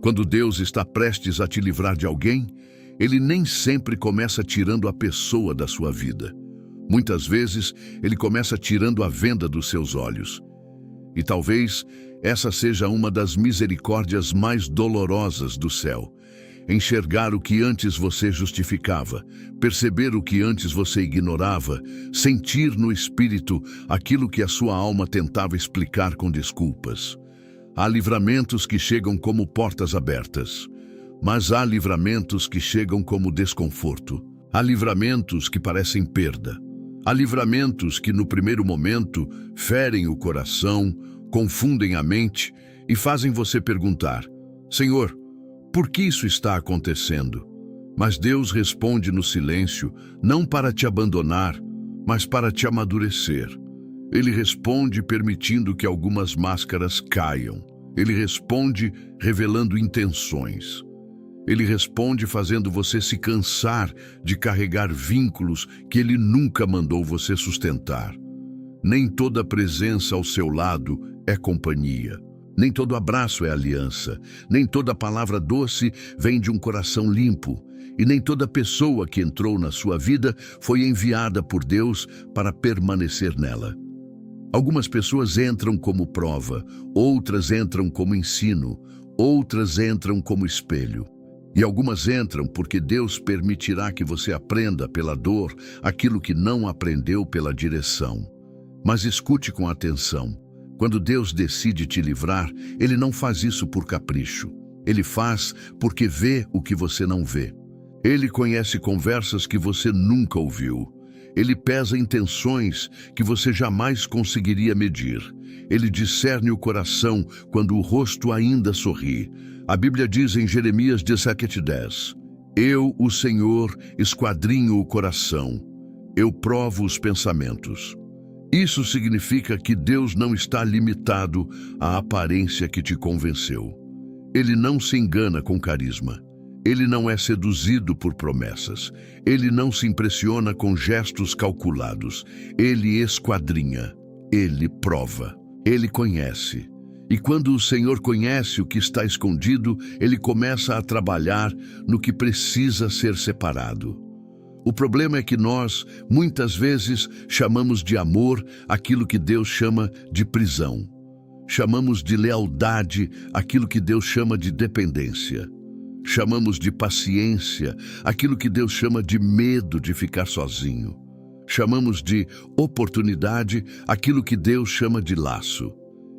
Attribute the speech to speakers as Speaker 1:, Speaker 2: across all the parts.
Speaker 1: Quando Deus está prestes a te livrar de alguém, Ele nem sempre começa tirando a pessoa da sua vida. Muitas vezes, Ele começa tirando a venda dos seus olhos. E talvez essa seja uma das misericórdias mais dolorosas do céu. Enxergar o que antes você justificava, perceber o que antes você ignorava, sentir no espírito aquilo que a sua alma tentava explicar com desculpas. Há livramentos que chegam como portas abertas, mas há livramentos que chegam como desconforto. Há livramentos que parecem perda. Há livramentos que, no primeiro momento, ferem o coração, confundem a mente e fazem você perguntar: Senhor, por que isso está acontecendo? Mas Deus responde no silêncio, não para te abandonar, mas para te amadurecer. Ele responde permitindo que algumas máscaras caiam. Ele responde revelando intenções. Ele responde fazendo você se cansar de carregar vínculos que Ele nunca mandou você sustentar. Nem toda presença ao seu lado é companhia. Nem todo abraço é aliança. Nem toda palavra doce vem de um coração limpo. E nem toda pessoa que entrou na sua vida foi enviada por Deus para permanecer nela. Algumas pessoas entram como prova, outras entram como ensino, outras entram como espelho. E algumas entram porque Deus permitirá que você aprenda pela dor aquilo que não aprendeu pela direção. Mas escute com atenção. Quando Deus decide te livrar, Ele não faz isso por capricho. Ele faz porque vê o que você não vê. Ele conhece conversas que você nunca ouviu. Ele pesa intenções que você jamais conseguiria medir. Ele discerne o coração quando o rosto ainda sorri. A Bíblia diz em Jeremias 17:10, Eu, o Senhor, esquadrinho o coração. Eu provo os pensamentos. Isso significa que Deus não está limitado à aparência que te convenceu. Ele não se engana com carisma. Ele não é seduzido por promessas. Ele não se impressiona com gestos calculados. Ele esquadrinha. Ele prova. Ele conhece. E quando o Senhor conhece o que está escondido, Ele começa a trabalhar no que precisa ser separado. O problema é que nós, muitas vezes, chamamos de amor aquilo que Deus chama de prisão. Chamamos de lealdade aquilo que Deus chama de dependência. Chamamos de paciência aquilo que Deus chama de medo de ficar sozinho. Chamamos de oportunidade aquilo que Deus chama de laço.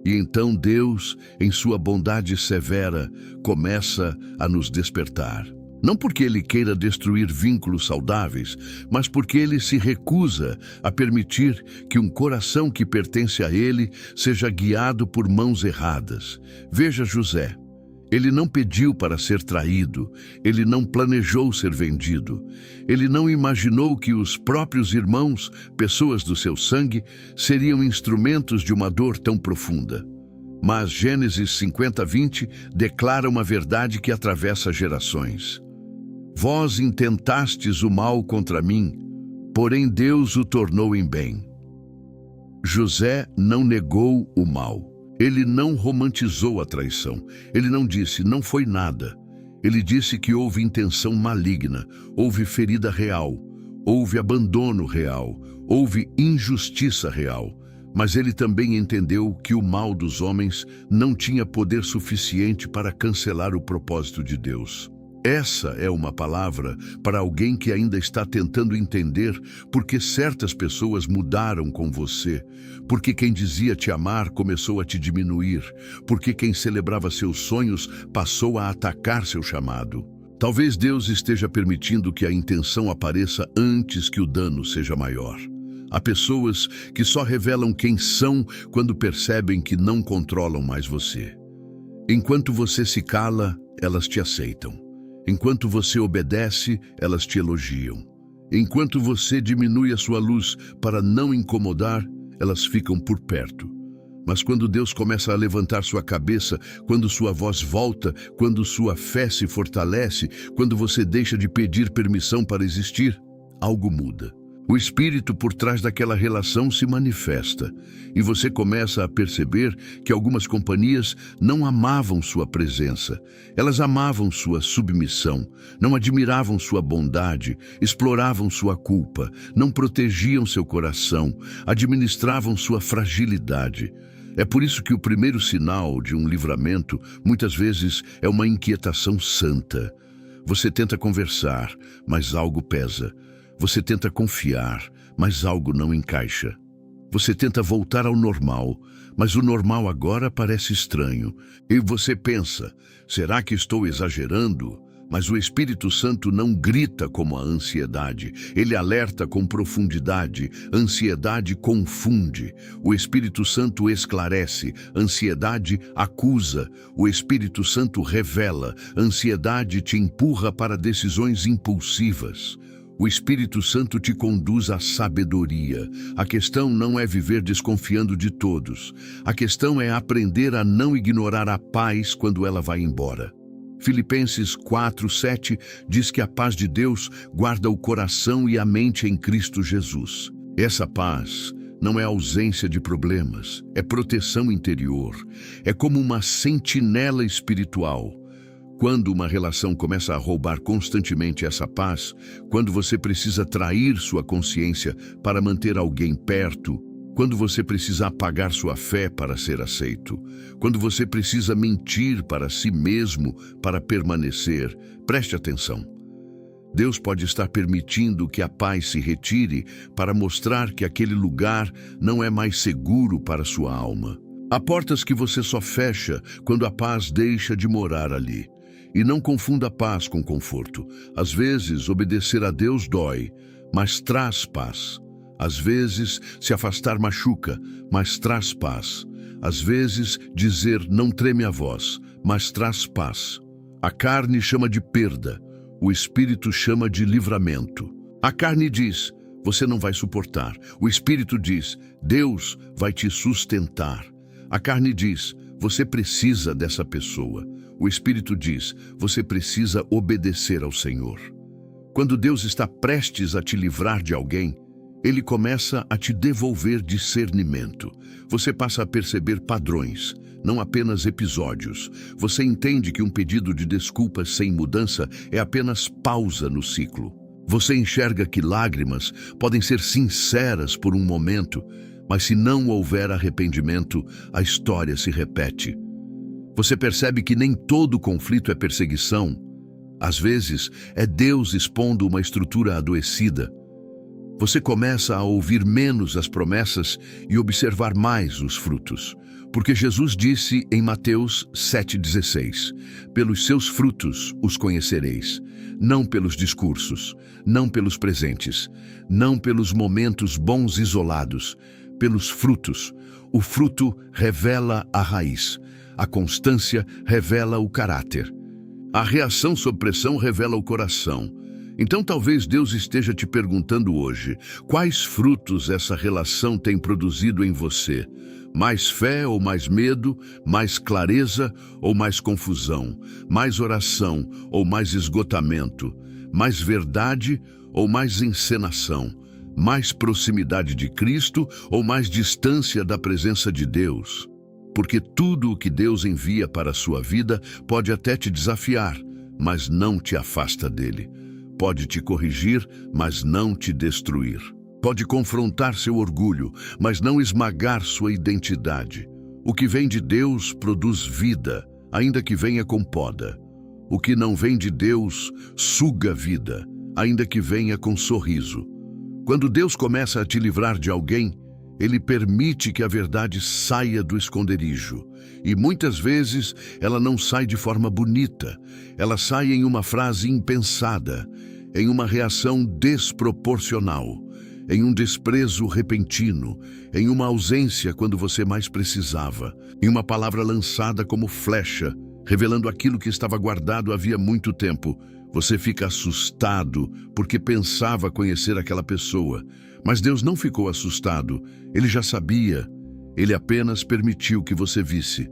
Speaker 1: E então Deus, em sua bondade severa, começa a nos despertar. Não porque Ele queira destruir vínculos saudáveis, mas porque Ele se recusa a permitir que um coração que pertence a Ele seja guiado por mãos erradas. Veja José. Ele não pediu para ser traído, ele não planejou ser vendido, ele não imaginou que os próprios irmãos, pessoas do seu sangue, seriam instrumentos de uma dor tão profunda. Mas Gênesis 50:20 declara uma verdade que atravessa gerações. Vós intentastes o mal contra mim, porém Deus o tornou em bem. José não negou o mal. Ele não romantizou a traição. Ele não disse, não foi nada. Ele disse que houve intenção maligna, houve ferida real, houve abandono real, houve injustiça real. Mas ele também entendeu que o mal dos homens não tinha poder suficiente para cancelar o propósito de Deus. Essa é uma palavra para alguém que ainda está tentando entender por que certas pessoas mudaram com você, porque quem dizia te amar começou a te diminuir, porque quem celebrava seus sonhos passou a atacar seu chamado. Talvez Deus esteja permitindo que a intenção apareça antes que o dano seja maior. Há pessoas que só revelam quem são quando percebem que não controlam mais você. Enquanto você se cala, elas te aceitam. Enquanto você obedece, elas te elogiam. Enquanto você diminui a sua luz para não incomodar, elas ficam por perto. Mas quando Deus começa a levantar sua cabeça, quando sua voz volta, quando sua fé se fortalece, quando você deixa de pedir permissão para existir, algo muda. O espírito por trás daquela relação se manifesta e você começa a perceber que algumas companhias não amavam sua presença. Elas amavam sua submissão, não admiravam sua bondade, exploravam sua culpa, não protegiam seu coração, administravam sua fragilidade. É por isso que o primeiro sinal de um livramento, muitas vezes, é uma inquietação santa. Você tenta conversar, mas algo pesa. Você tenta confiar, mas algo não encaixa. Você tenta voltar ao normal, mas o normal agora parece estranho. E você pensa, será que estou exagerando? Mas o Espírito Santo não grita como a ansiedade. Ele alerta com profundidade. Ansiedade confunde. O Espírito Santo esclarece. Ansiedade acusa. O Espírito Santo revela. Ansiedade te empurra para decisões impulsivas. O Espírito Santo te conduz à sabedoria. A questão não é viver desconfiando de todos. A questão é aprender a não ignorar a paz quando ela vai embora. Filipenses 4:7 diz que a paz de Deus guarda o coração e a mente em Cristo Jesus. Essa paz não é ausência de problemas, é proteção interior. É como uma sentinela espiritual. Quando uma relação começa a roubar constantemente essa paz, quando você precisa trair sua consciência para manter alguém perto, quando você precisa apagar sua fé para ser aceito, quando você precisa mentir para si mesmo para permanecer, preste atenção. Deus pode estar permitindo que a paz se retire para mostrar que aquele lugar não é mais seguro para sua alma. Há portas que você só fecha quando a paz deixa de morar ali. E não confunda paz com conforto. Às vezes, obedecer a Deus dói, mas traz paz. Às vezes, se afastar machuca, mas traz paz. Às vezes, dizer não treme a voz, mas traz paz. A carne chama de perda, o espírito chama de livramento. A carne diz, você não vai suportar. O espírito diz, Deus vai te sustentar. A carne diz, você precisa dessa pessoa. O Espírito diz, você precisa obedecer ao Senhor. Quando Deus está prestes a te livrar de alguém, Ele começa a te devolver discernimento. Você passa a perceber padrões, não apenas episódios. Você entende que um pedido de desculpas sem mudança é apenas pausa no ciclo. Você enxerga que lágrimas podem ser sinceras por um momento, mas se não houver arrependimento, a história se repete. Você percebe que nem todo conflito é perseguição. Às vezes, é Deus expondo uma estrutura adoecida. Você começa a ouvir menos as promessas e observar mais os frutos. Porque Jesus disse em Mateus 7,16, pelos seus frutos os conhecereis, não pelos discursos, não pelos presentes, não pelos momentos bons isolados, pelos frutos. O fruto revela a raiz. A constância revela o caráter. A reação sob pressão revela o coração. Então talvez Deus esteja te perguntando hoje, quais frutos essa relação tem produzido em você? Mais fé ou mais medo? Mais clareza ou mais confusão? Mais oração ou mais esgotamento? Mais verdade ou mais encenação? Mais proximidade de Cristo ou mais distância da presença de Deus? Porque tudo o que Deus envia para a sua vida pode até te desafiar, mas não te afasta dele. Pode te corrigir, mas não te destruir. Pode confrontar seu orgulho, mas não esmagar sua identidade. O que vem de Deus produz vida, ainda que venha com poda. O que não vem de Deus suga vida, ainda que venha com sorriso. Quando Deus começa a te livrar de alguém, Ele permite que a verdade saia do esconderijo. E muitas vezes ela não sai de forma bonita. Ela sai em uma frase impensada, em uma reação desproporcional, em um desprezo repentino, em uma ausência quando você mais precisava, em uma palavra lançada como flecha, revelando aquilo que estava guardado havia muito tempo. Você fica assustado porque pensava conhecer aquela pessoa. Mas Deus não ficou assustado, Ele já sabia. Ele apenas permitiu que você visse.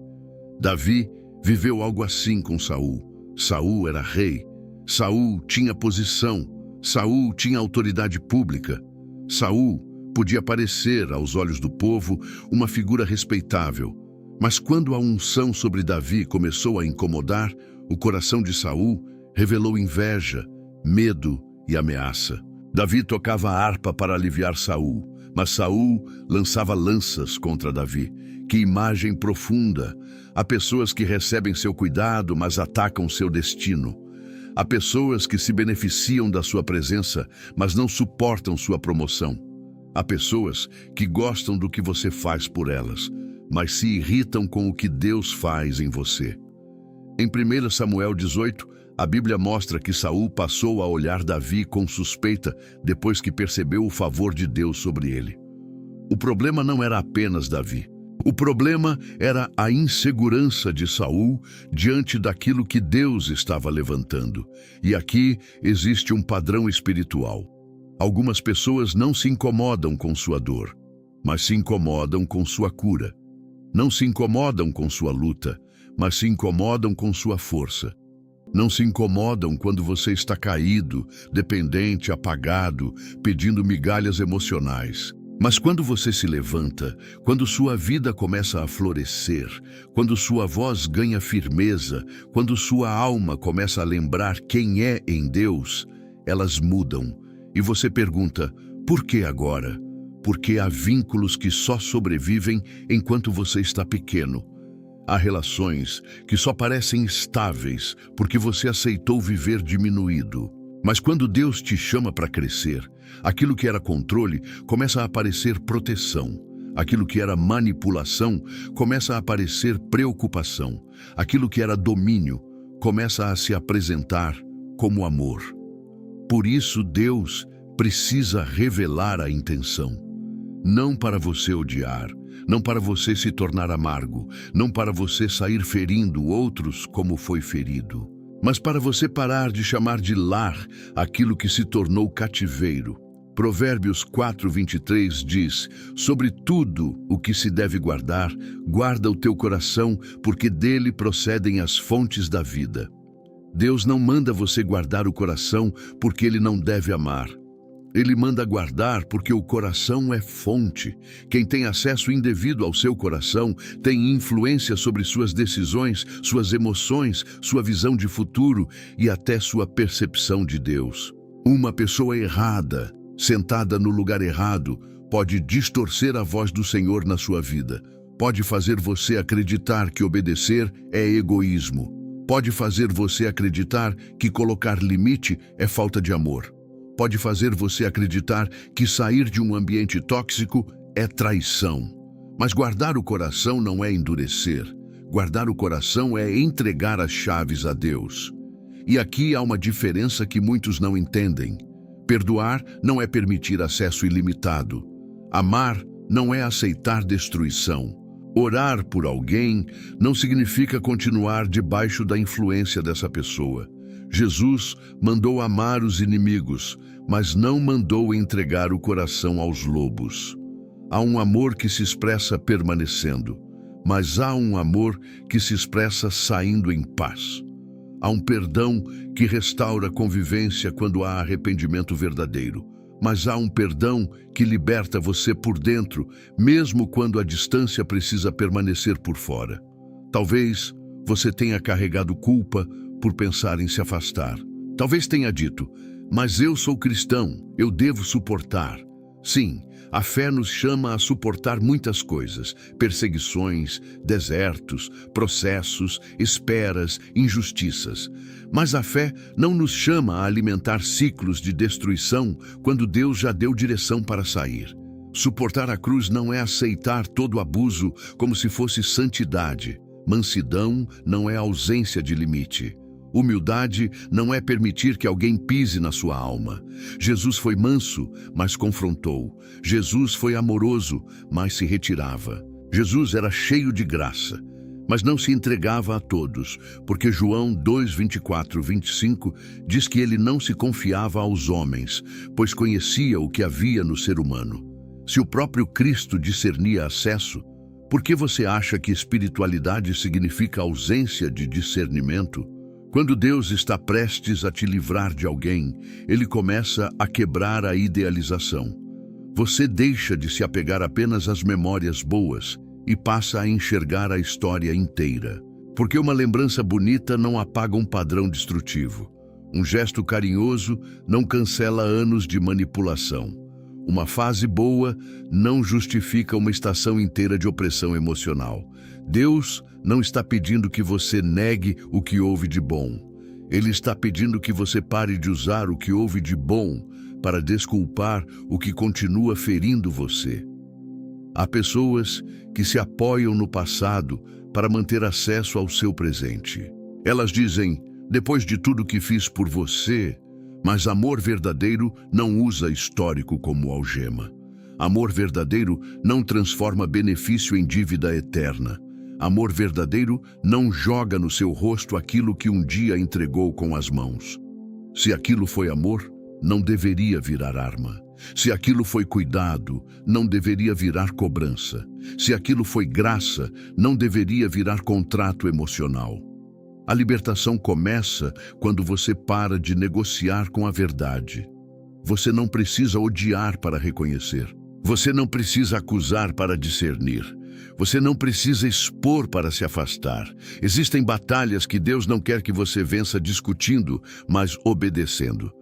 Speaker 1: Davi viveu algo assim com Saul. Saul era rei. Saul tinha posição. Saul tinha autoridade pública. Saul podia parecer, aos olhos do povo, uma figura respeitável, mas quando a unção sobre Davi começou a incomodar, o coração de Saul revelou inveja, medo e ameaça. Davi tocava a harpa para aliviar Saul, mas Saul lançava lanças contra Davi. Que imagem profunda! Há pessoas que recebem seu cuidado, mas atacam seu destino. Há pessoas que se beneficiam da sua presença, mas não suportam sua promoção. Há pessoas que gostam do que você faz por elas, mas se irritam com o que Deus faz em você. Em 1 Samuel 18, a Bíblia mostra que Saul passou a olhar Davi com suspeita depois que percebeu o favor de Deus sobre ele. O problema não era apenas Davi. O problema era a insegurança de Saul diante daquilo que Deus estava levantando. E aqui existe um padrão espiritual. Algumas pessoas não se incomodam com sua dor, mas se incomodam com sua cura. Não se incomodam com sua luta, mas se incomodam com sua força. Não se incomodam quando você está caído, dependente, apagado, pedindo migalhas emocionais. Mas quando você se levanta, quando sua vida começa a florescer, quando sua voz ganha firmeza, quando sua alma começa a lembrar quem é em Deus, elas mudam. E você pergunta, por que agora? Porque há vínculos que só sobrevivem enquanto você está pequeno. Há relações que só parecem estáveis porque você aceitou viver diminuído. Mas quando Deus te chama para crescer, aquilo que era controle começa a aparecer proteção. Aquilo que era manipulação começa a aparecer preocupação. Aquilo que era domínio começa a se apresentar como amor. Por isso Deus precisa revelar a intenção. Não para você odiar, não para você se tornar amargo, não para você sair ferindo outros como foi ferido, mas para você parar de chamar de lar aquilo que se tornou cativeiro. Provérbios 4:23 diz, sobre tudo o que se deve guardar, guarda o teu coração, porque dele procedem as fontes da vida. Deus não manda você guardar o coração porque ele não deve amar. Ele manda guardar porque o coração é fonte. Quem tem acesso indevido ao seu coração tem influência sobre suas decisões, suas emoções, sua visão de futuro e até sua percepção de Deus. Uma pessoa errada, sentada no lugar errado, pode distorcer a voz do Senhor na sua vida. Pode fazer você acreditar que obedecer é egoísmo. Pode fazer você acreditar que colocar limite é falta de amor. Pode fazer você acreditar que sair de um ambiente tóxico é traição. Mas guardar o coração não é endurecer. Guardar o coração é entregar as chaves a Deus. E aqui há uma diferença que muitos não entendem. Perdoar não é permitir acesso ilimitado. Amar não é aceitar destruição. Orar por alguém não significa continuar debaixo da influência dessa pessoa. Jesus mandou amar os inimigos, mas não mandou entregar o coração aos lobos. Há um amor que se expressa permanecendo, mas há um amor que se expressa saindo em paz. Há um perdão que restaura a convivência quando há arrependimento verdadeiro. Mas há um perdão que liberta você por dentro, mesmo quando a distância precisa permanecer por fora. Talvez você tenha carregado culpa por pensar em se afastar. Talvez tenha dito, mas eu sou cristão, eu devo suportar. Sim, a fé nos chama a suportar muitas coisas, perseguições, desertos, processos, esperas, injustiças. Mas a fé não nos chama a alimentar ciclos de destruição quando Deus já deu direção para sair. Suportar a cruz não é aceitar todo abuso como se fosse santidade. Mansidão não é ausência de limite. Humildade não é permitir que alguém pise na sua alma. Jesus foi manso, mas confrontou. Jesus foi amoroso, mas se retirava. Jesus era cheio de graça, mas não se entregava a todos, porque João 2:24-25 diz que ele não se confiava aos homens, pois conhecia o que havia no ser humano. Se o próprio Cristo discernia acesso, por que você acha que espiritualidade significa ausência de discernimento? Quando Deus está prestes a te livrar de alguém, ele começa a quebrar a idealização. Você deixa de se apegar apenas às memórias boas e passa a enxergar a história inteira. Porque uma lembrança bonita não apaga um padrão destrutivo. Um gesto carinhoso não cancela anos de manipulação. Uma fase boa não justifica uma estação inteira de opressão emocional. Deus não está pedindo que você negue o que houve de bom. Ele está pedindo que você pare de usar o que houve de bom para desculpar o que continua ferindo você. Há pessoas que se apoiam no passado para manter acesso ao seu presente. Elas dizem, depois de tudo que fiz por você, mas amor verdadeiro não usa histórico como algema. Amor verdadeiro não transforma benefício em dívida eterna. Amor verdadeiro não joga no seu rosto aquilo que um dia entregou com as mãos. Se aquilo foi amor, não deveria virar arma. Se aquilo foi cuidado, não deveria virar cobrança. Se aquilo foi graça, não deveria virar contrato emocional. A libertação começa quando você para de negociar com a verdade. Você não precisa odiar para reconhecer. Você não precisa acusar para discernir. Você não precisa expor para se afastar. Existem batalhas que Deus não quer que você vença discutindo, mas obedecendo.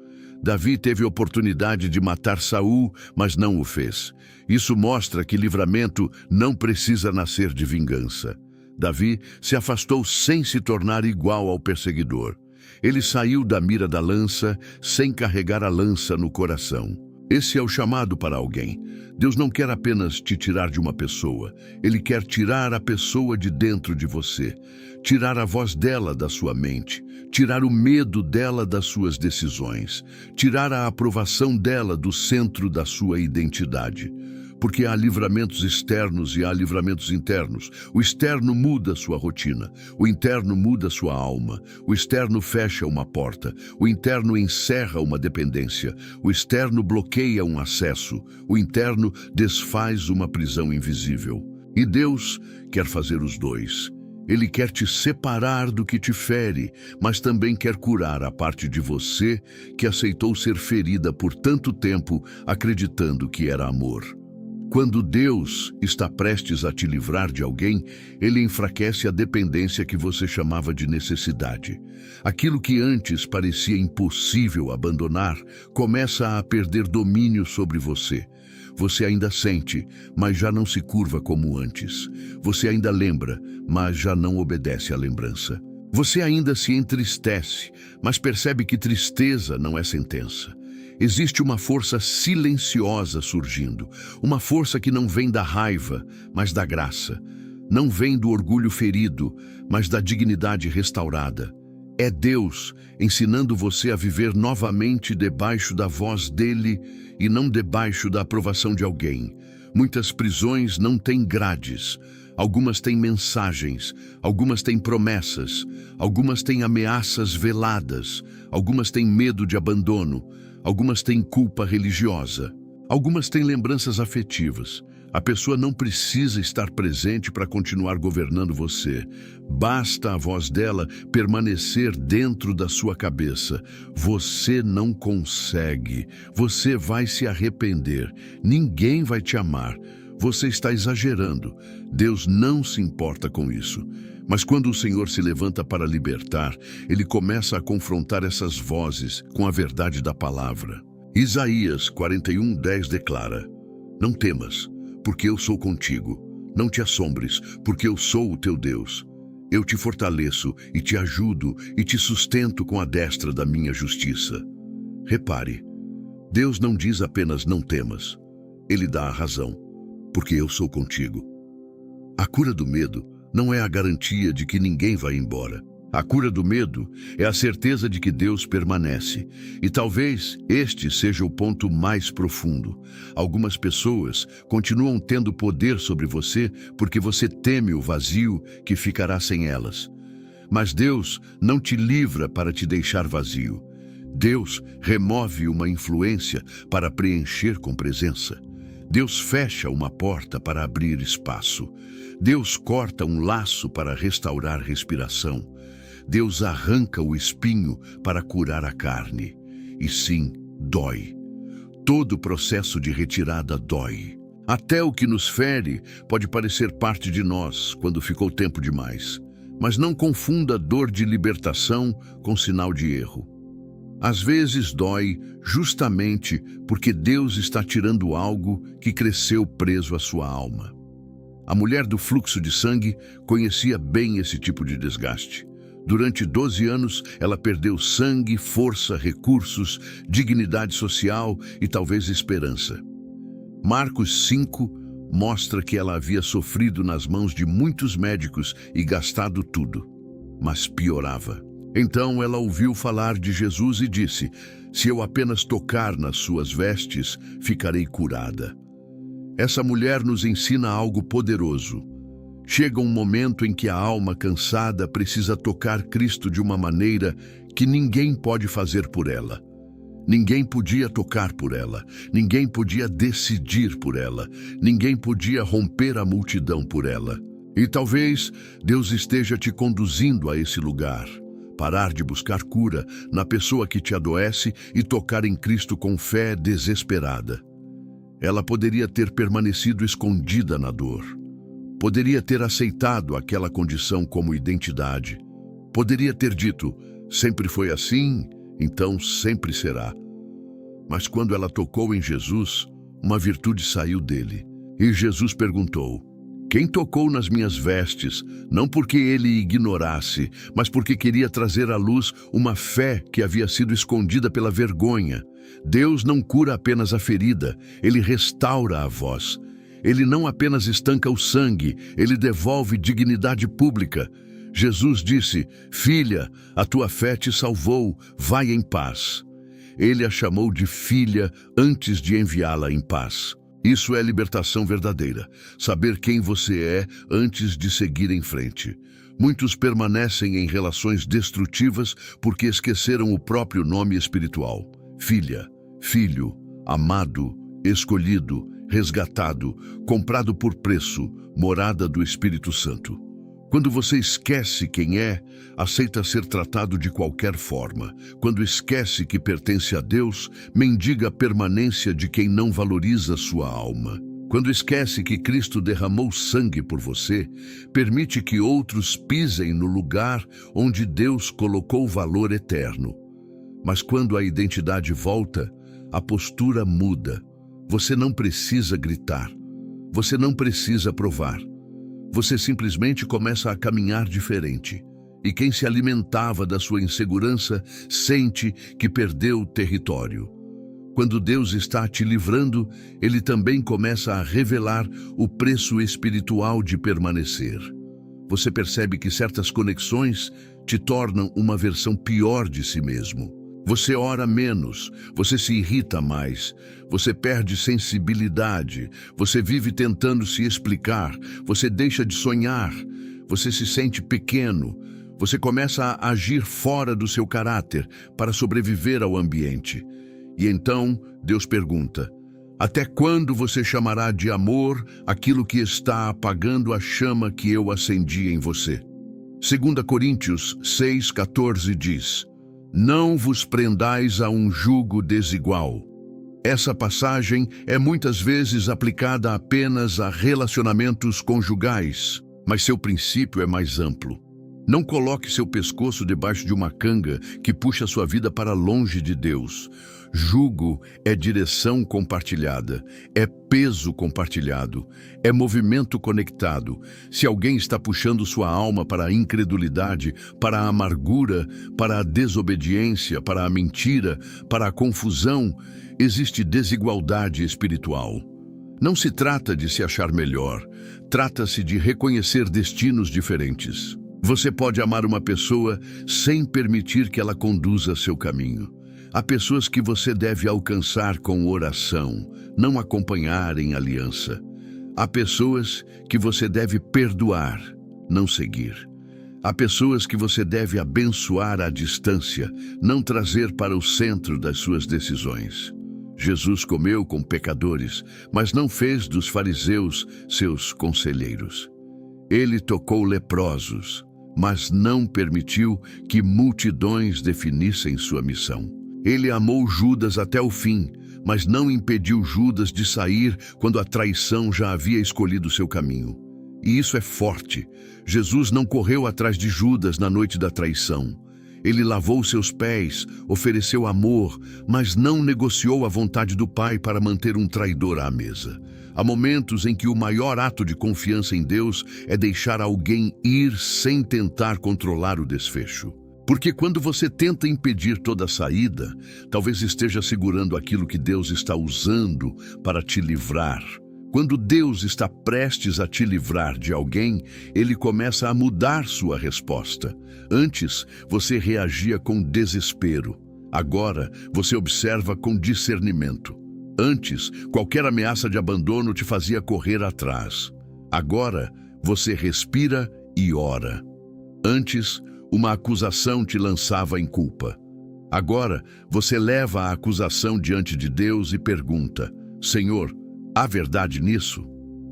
Speaker 1: Davi teve oportunidade de matar Saul, mas não o fez. Isso mostra que livramento não precisa nascer de vingança. Davi se afastou sem se tornar igual ao perseguidor. Ele saiu da mira da lança sem carregar a lança no coração. Esse é o chamado para alguém. Deus não quer apenas te tirar de uma pessoa. Ele quer tirar a pessoa de dentro de você. Tirar a voz dela da sua mente. Tirar o medo dela das suas decisões. Tirar a aprovação dela do centro da sua identidade. Porque há livramentos externos e há livramentos internos. O externo muda sua rotina. O interno muda sua alma. O externo fecha uma porta. O interno encerra uma dependência. O externo bloqueia um acesso. O interno desfaz uma prisão invisível. E Deus quer fazer os dois. Ele quer te separar do que te fere, mas também quer curar a parte de você que aceitou ser ferida por tanto tempo, acreditando que era amor. Quando Deus está prestes a te livrar de alguém, Ele enfraquece a dependência que você chamava de necessidade. Aquilo que antes parecia impossível abandonar, começa a perder domínio sobre você. Você ainda sente, mas já não se curva como antes. Você ainda lembra, mas já não obedece à lembrança. Você ainda se entristece, mas percebe que tristeza não é sentença. Existe uma força silenciosa surgindo, uma força que não vem da raiva, mas da graça. Não vem do orgulho ferido, mas da dignidade restaurada. É Deus ensinando você a viver novamente debaixo da voz dele e não debaixo da aprovação de alguém. Muitas prisões não têm grades. Algumas têm mensagens, algumas têm promessas, algumas têm ameaças veladas, algumas têm medo de abandono, algumas têm culpa religiosa, algumas têm lembranças afetivas. A pessoa não precisa estar presente para continuar governando você. Basta a voz dela permanecer dentro da sua cabeça. Você não consegue. Você vai se arrepender. Ninguém vai te amar. Você está exagerando. Deus não se importa com isso. Mas quando o Senhor se levanta para libertar, Ele começa a confrontar essas vozes com a verdade da palavra. Isaías 41:10 declara: Não temas, porque eu sou contigo. Não te assombres, porque eu sou o teu Deus. Eu te fortaleço e te ajudo e te sustento com a destra da minha justiça. Repare, Deus não diz apenas não temas. Ele dá a razão, porque eu sou contigo. A cura do medo não é a garantia de que ninguém vai embora. A cura do medo é a certeza de que Deus permanece. E talvez este seja o ponto mais profundo. Algumas pessoas continuam tendo poder sobre você porque você teme o vazio que ficará sem elas. Mas Deus não te livra para te deixar vazio. Deus remove uma influência para preencher com presença. Deus fecha uma porta para abrir espaço. Deus corta um laço para restaurar respiração. Deus arranca o espinho para curar a carne. E sim, dói. Todo o processo de retirada dói. Até o que nos fere pode parecer parte de nós quando ficou tempo demais. Mas não confunda dor de libertação com sinal de erro. Às vezes dói justamente porque Deus está tirando algo que cresceu preso à sua alma. A mulher do fluxo de sangue conhecia bem esse tipo de desgaste. Durante 12 anos, ela perdeu sangue, força, recursos, dignidade social e talvez esperança. Marcos 5 mostra que ela havia sofrido nas mãos de muitos médicos e gastado tudo, mas piorava. Então ela ouviu falar de Jesus e disse: "Se eu apenas tocar nas suas vestes, ficarei curada." Essa mulher nos ensina algo poderoso. Chega um momento em que a alma cansada precisa tocar Cristo de uma maneira que ninguém pode fazer por ela. Ninguém podia tocar por ela, ninguém podia decidir por ela, ninguém podia romper a multidão por ela. E talvez Deus esteja te conduzindo a esse lugar. Parar de buscar cura na pessoa que te adoece e tocar em Cristo com fé desesperada. Ela poderia ter permanecido escondida na dor. Poderia ter aceitado aquela condição como identidade. Poderia ter dito: "Sempre foi assim, então sempre será." Mas quando ela tocou em Jesus, uma virtude saiu dele. E Jesus perguntou: "Quem tocou nas minhas vestes?" Não porque ele ignorasse, mas porque queria trazer à luz uma fé que havia sido escondida pela vergonha. Deus não cura apenas a ferida, ele restaura a voz. Ele não apenas estanca o sangue, ele devolve dignidade pública. Jesus disse: "Filha, a tua fé te salvou, vai em paz." Ele a chamou de filha antes de enviá-la em paz. Isso é libertação verdadeira, saber quem você é antes de seguir em frente. Muitos permanecem em relações destrutivas porque esqueceram o próprio nome espiritual. Filha, filho, amado, escolhido, resgatado, comprado por preço, morada do Espírito Santo. Quando você esquece quem é, aceita ser tratado de qualquer forma. Quando esquece que pertence a Deus, mendiga a permanência de quem não valoriza sua alma. Quando esquece que Cristo derramou sangue por você, permite que outros pisem no lugar onde Deus colocou valor eterno. Mas quando a identidade volta, a postura muda. Você não precisa gritar. Você não precisa provar. Você simplesmente começa a caminhar diferente. E quem se alimentava da sua insegurança sente que perdeu o território. Quando Deus está te livrando, Ele também começa a revelar o preço espiritual de permanecer. Você percebe que certas conexões te tornam uma versão pior de si mesmo. Você ora menos, você se irrita mais, você perde sensibilidade, você vive tentando se explicar, você deixa de sonhar, você se sente pequeno, você começa a agir fora do seu caráter para sobreviver ao ambiente. E então Deus pergunta: até quando você chamará de amor aquilo que está apagando a chama que eu acendi em você? 2 Coríntios 6,14 diz: não vos prendais a um jugo desigual. Essa passagem é muitas vezes aplicada apenas a relacionamentos conjugais, mas seu princípio é mais amplo. Não coloque seu pescoço debaixo de uma canga que puxa sua vida para longe de Deus. Jugo é direção compartilhada, é peso compartilhado, é movimento conectado. Se alguém está puxando sua alma para a incredulidade, para a amargura, para a desobediência, para a mentira, para a confusão, existe desigualdade espiritual. Não se trata de se achar melhor, trata-se de reconhecer destinos diferentes. Você pode amar uma pessoa sem permitir que ela conduza seu caminho. Há pessoas que você deve alcançar com oração, não acompanhar em aliança. Há pessoas que você deve perdoar, não seguir. Há pessoas que você deve abençoar à distância, não trazer para o centro das suas decisões. Jesus comeu com pecadores, mas não fez dos fariseus seus conselheiros. Ele tocou leprosos, mas não permitiu que multidões definissem sua missão. Ele amou Judas até o fim, mas não impediu Judas de sair quando a traição já havia escolhido seu caminho. E isso é forte. Jesus não correu atrás de Judas na noite da traição. Ele lavou seus pés, ofereceu amor, mas não negociou a vontade do Pai para manter um traidor à mesa. Há momentos em que o maior ato de confiança em Deus é deixar alguém ir sem tentar controlar o desfecho. Porque quando você tenta impedir toda a saída, talvez esteja segurando aquilo que Deus está usando para te livrar. Quando Deus está prestes a te livrar de alguém, Ele começa a mudar sua resposta. Antes, você reagia com desespero. Agora, você observa com discernimento. Antes, qualquer ameaça de abandono te fazia correr atrás. Agora, você respira e ora. Antes, uma acusação te lançava em culpa. Agora, você leva a acusação diante de Deus e pergunta: Senhor, há verdade nisso?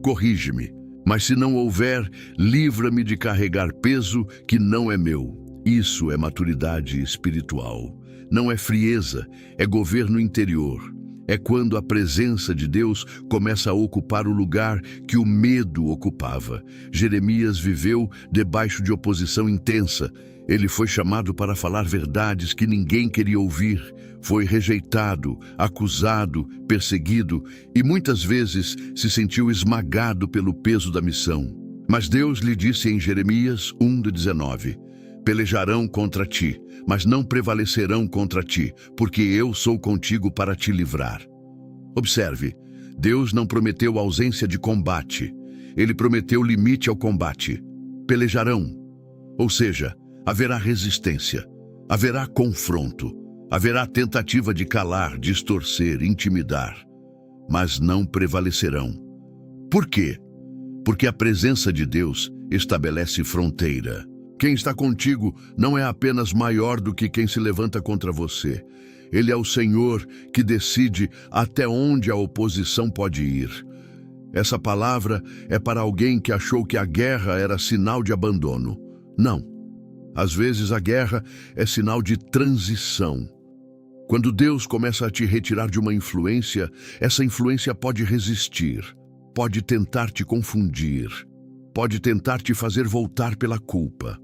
Speaker 1: Corrige-me. Mas se não houver, livra-me de carregar peso que não é meu. Isso é maturidade espiritual. Não é frieza, é governo interior. É quando a presença de Deus começa a ocupar o lugar que o medo ocupava. Jeremias viveu debaixo de oposição intensa. Ele foi chamado para falar verdades que ninguém queria ouvir. Foi rejeitado, acusado, perseguido e muitas vezes se sentiu esmagado pelo peso da missão. Mas Deus lhe disse em Jeremias 1:19: Pelejarão contra ti, mas não prevalecerão contra ti, porque eu sou contigo para te livrar. Observe, Deus não prometeu ausência de combate. Ele prometeu limite ao combate. Pelejarão, ou seja, haverá resistência, haverá confronto, haverá tentativa de calar, distorcer, intimidar, mas não prevalecerão. Por quê? Porque a presença de Deus estabelece fronteira. Quem está contigo não é apenas maior do que quem se levanta contra você. Ele é o Senhor que decide até onde a oposição pode ir. Essa palavra é para alguém que achou que a guerra era sinal de abandono. Não. Às vezes a guerra é sinal de transição. Quando Deus começa a te retirar de uma influência, essa influência pode resistir, pode tentar te confundir, pode tentar te fazer voltar pela culpa,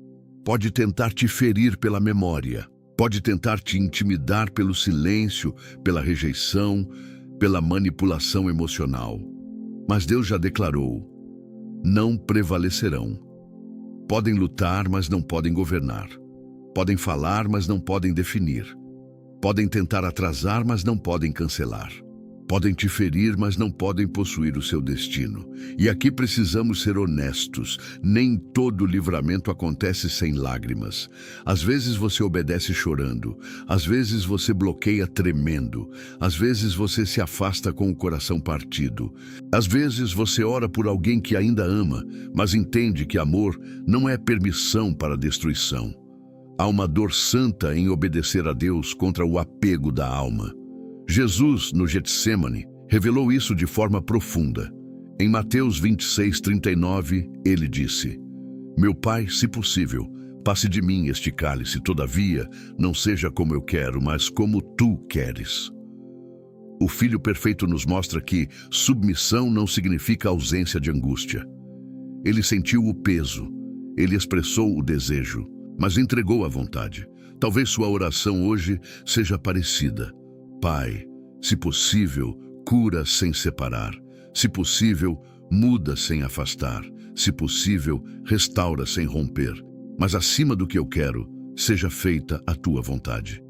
Speaker 1: pode tentar te ferir pela memória, pode tentar te intimidar pelo silêncio, pela rejeição, pela manipulação emocional. Mas Deus já declarou: não prevalecerão. Podem lutar, mas não podem governar. Podem falar, mas não podem definir. Podem tentar atrasar, mas não podem cancelar. Podem te ferir, mas não podem possuir o seu destino. E aqui precisamos ser honestos. Nem todo livramento acontece sem lágrimas. Às vezes você obedece chorando. Às vezes você bloqueia tremendo. Às vezes você se afasta com o coração partido. Às vezes você ora por alguém que ainda ama, mas entende que amor não é permissão para destruição. Há uma dor santa em obedecer a Deus contra o apego da alma. Jesus, no Getsêmani, revelou isso de forma profunda. Em Mateus 26:39, ele disse: Meu Pai, se possível, passe de mim este cálice, todavia, não seja como eu quero, mas como tu queres. O Filho Perfeito nos mostra que submissão não significa ausência de angústia. Ele sentiu o peso, ele expressou o desejo, mas entregou a vontade. Talvez sua oração hoje seja parecida. Pai, se possível, cura sem separar. Se possível, muda sem afastar. Se possível, restaura sem romper. Mas acima do que eu quero, seja feita a tua vontade.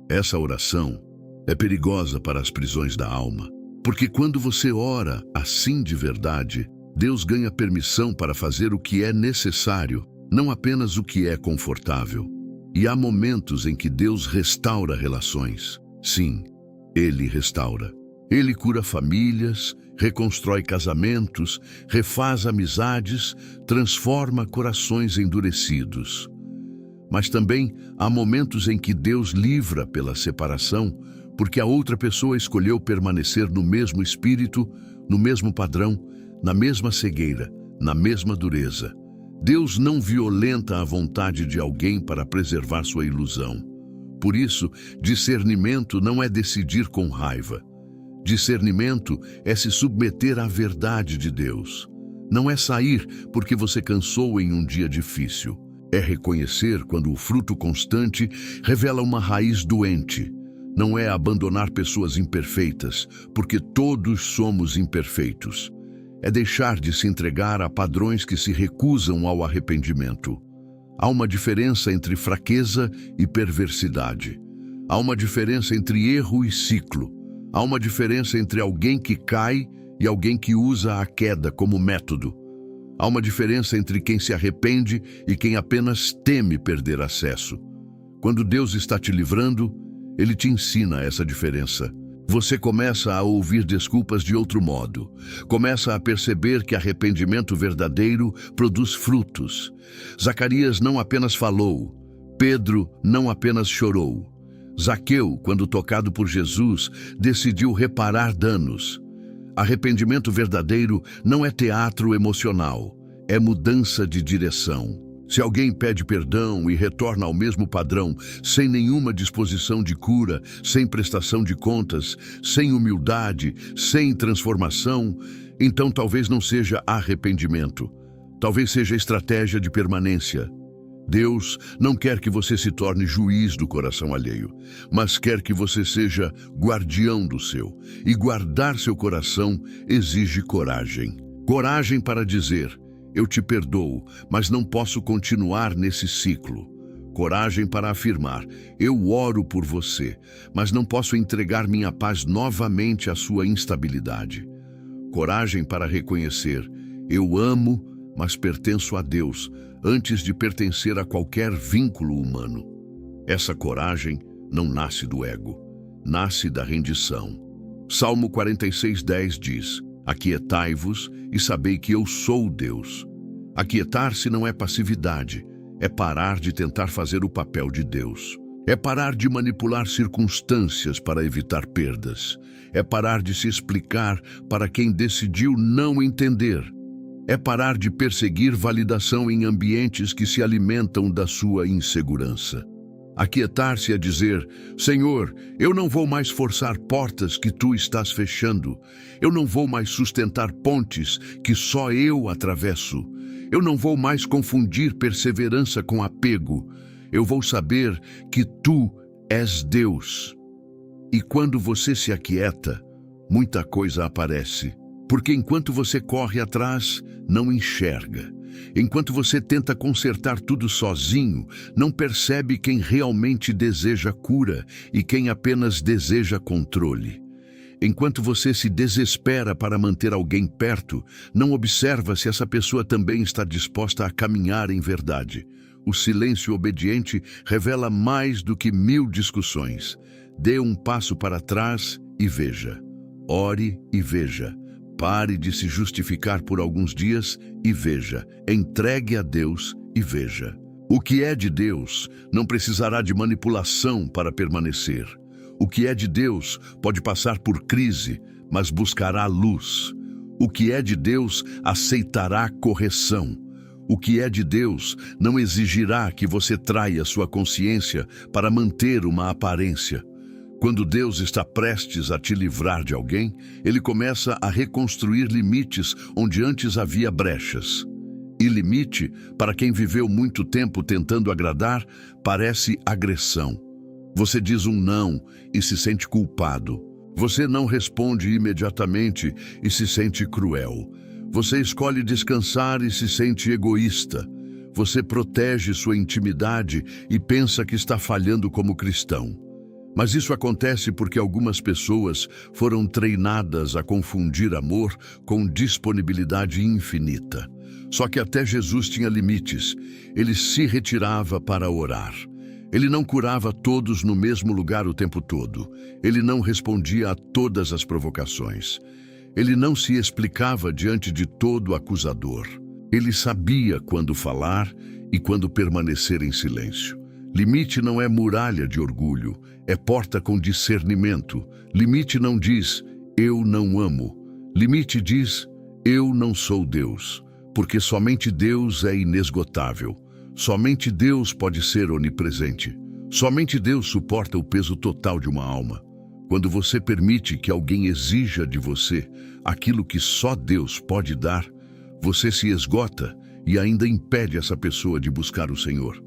Speaker 1: Essa oração é perigosa para as prisões da alma, porque quando você ora assim de verdade, Deus ganha permissão para fazer o que é necessário, não apenas o que é confortável. E há momentos em que Deus restaura relações. Sim, Ele restaura. Ele cura famílias, reconstrói casamentos, refaz amizades, transforma corações endurecidos. Mas também há momentos em que Deus livra pela separação, porque a outra pessoa escolheu permanecer no mesmo espírito, no mesmo padrão, na mesma cegueira, na mesma dureza. Deus não violenta a vontade de alguém para preservar sua ilusão. Por isso, discernimento não é decidir com raiva, Discernimento é se submeter à verdade de Deus. Não é sair porque você cansou em um dia difícil. É reconhecer quando o fruto constante revela uma raiz doente. Não é abandonar pessoas imperfeitas, porque todos somos imperfeitos. É deixar de se entregar a padrões que se recusam ao arrependimento. Há uma diferença entre fraqueza e perversidade. Há uma diferença entre erro e ciclo. Há uma diferença entre alguém que cai e alguém que usa a queda como método. Há uma diferença entre quem se arrepende e quem apenas teme perder acesso. Quando Deus está te livrando, Ele te ensina essa diferença. Você começa a ouvir desculpas de outro modo. Começa a perceber que arrependimento verdadeiro produz frutos. Zacarias não apenas falou, Pedro não apenas chorou. Zaqueu, quando tocado por Jesus, decidiu reparar danos. Arrependimento verdadeiro não é teatro emocional, é mudança de direção. Se alguém pede perdão e retorna ao mesmo padrão, sem nenhuma disposição de cura, sem prestação de contas, sem humildade, sem transformação, então talvez não seja arrependimento. Talvez seja estratégia de permanência. Deus não quer que você se torne juiz do coração alheio, mas quer que você seja guardião do seu. E guardar seu coração exige coragem. Coragem para dizer: eu te perdoo, mas não posso continuar nesse ciclo. Coragem para afirmar: eu oro por você, mas não posso entregar minha paz novamente à sua instabilidade. Coragem para reconhecer: eu amo, mas pertenço a Deus, antes de pertencer a qualquer vínculo humano. Essa coragem não nasce do ego, nasce da rendição. Salmo 46:10 diz: aquietai-vos e sabei que eu sou Deus. Aquietar-se não é passividade, é parar de tentar fazer o papel de Deus. É parar de manipular circunstâncias para evitar perdas. É parar de se explicar para quem decidiu não entender. É parar de perseguir validação em ambientes que se alimentam da sua insegurança. Aquietar-se é dizer: Senhor, eu não vou mais forçar portas que tu estás fechando. Eu não vou mais sustentar pontes que só eu atravesso. Eu não vou mais confundir perseverança com apego. Eu vou saber que tu és Deus. E quando você se aquieta, muita coisa aparece. Porque enquanto você corre atrás, não enxerga. Enquanto você tenta consertar tudo sozinho, não percebe quem realmente deseja cura e quem apenas deseja controle. Enquanto você se desespera para manter alguém perto, não observa se essa pessoa também está disposta a caminhar em verdade. O silêncio obediente revela mais do que 1000 discussões. Dê um passo para trás e veja. Ore e veja. Pare de se justificar por alguns dias e veja. Entregue a Deus e veja. O que é de Deus não precisará de manipulação para permanecer. O que é de Deus pode passar por crise, mas buscará luz. O que é de Deus aceitará correção. O que é de Deus não exigirá que você traia sua consciência para manter uma aparência. Quando Deus está prestes a te livrar de alguém, Ele começa a reconstruir limites onde antes havia brechas. E limite, para quem viveu muito tempo tentando agradar, parece agressão. Você diz um não e se sente culpado. Você não responde imediatamente e se sente cruel. Você escolhe descansar e se sente egoísta. Você protege sua intimidade e pensa que está falhando como cristão. Mas isso acontece porque algumas pessoas foram treinadas a confundir amor com disponibilidade infinita. Só que até Jesus tinha limites. Ele se retirava para orar. Ele não curava todos no mesmo lugar o tempo todo. Ele não respondia a todas as provocações. Ele não se explicava diante de todo acusador. Ele sabia quando falar e quando permanecer em silêncio. Limite não é muralha de orgulho, é porta com discernimento. Limite não diz, eu não amo. Limite diz, eu não sou Deus, porque somente Deus é inesgotável. Somente Deus pode ser onipresente. Somente Deus suporta o peso total de uma alma. Quando você permite que alguém exija de você aquilo que só Deus pode dar, você se esgota e ainda impede essa pessoa de buscar o Senhor.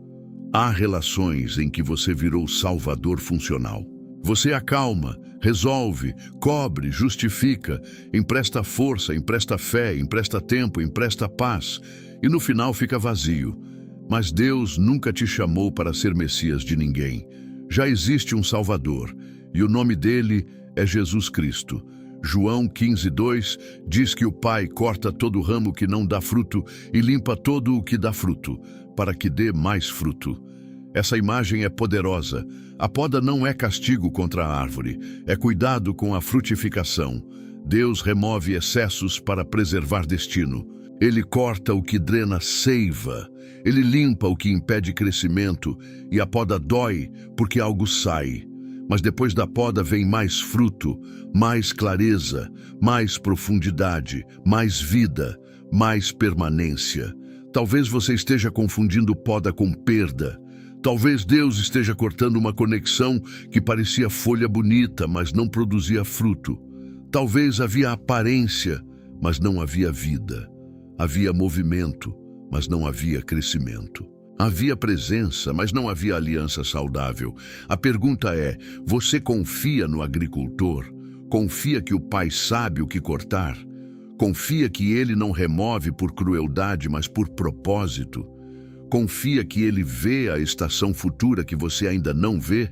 Speaker 1: Há relações em que você virou salvador funcional. Você acalma, resolve, cobre, justifica, empresta força, empresta fé, empresta tempo, empresta paz, e no final fica vazio. Mas Deus nunca te chamou para ser Messias de ninguém. Já existe um Salvador, e o nome dele é Jesus Cristo. João 15:2 diz que o Pai corta todo ramo que não dá fruto e limpa todo o que dá fruto, para que dê mais fruto. Essa imagem é poderosa. A poda não é castigo contra a árvore, é cuidado com a frutificação. Deus remove excessos para preservar destino. Ele corta o que drena seiva. Ele limpa o que impede crescimento, e a poda dói porque algo sai. Mas depois da poda vem mais fruto, mais clareza, mais profundidade, mais vida, mais permanência. Talvez você esteja confundindo poda com perda. Talvez Deus esteja cortando uma conexão que parecia folha bonita, mas não produzia fruto. Talvez havia aparência, mas não havia vida. Havia movimento, mas não havia crescimento. Havia presença, mas não havia aliança saudável. A pergunta é: você confia no agricultor? Confia que o pai sabe o que cortar? Confia que ele não remove por crueldade, mas por propósito? Confia que ele vê a estação futura que você ainda não vê?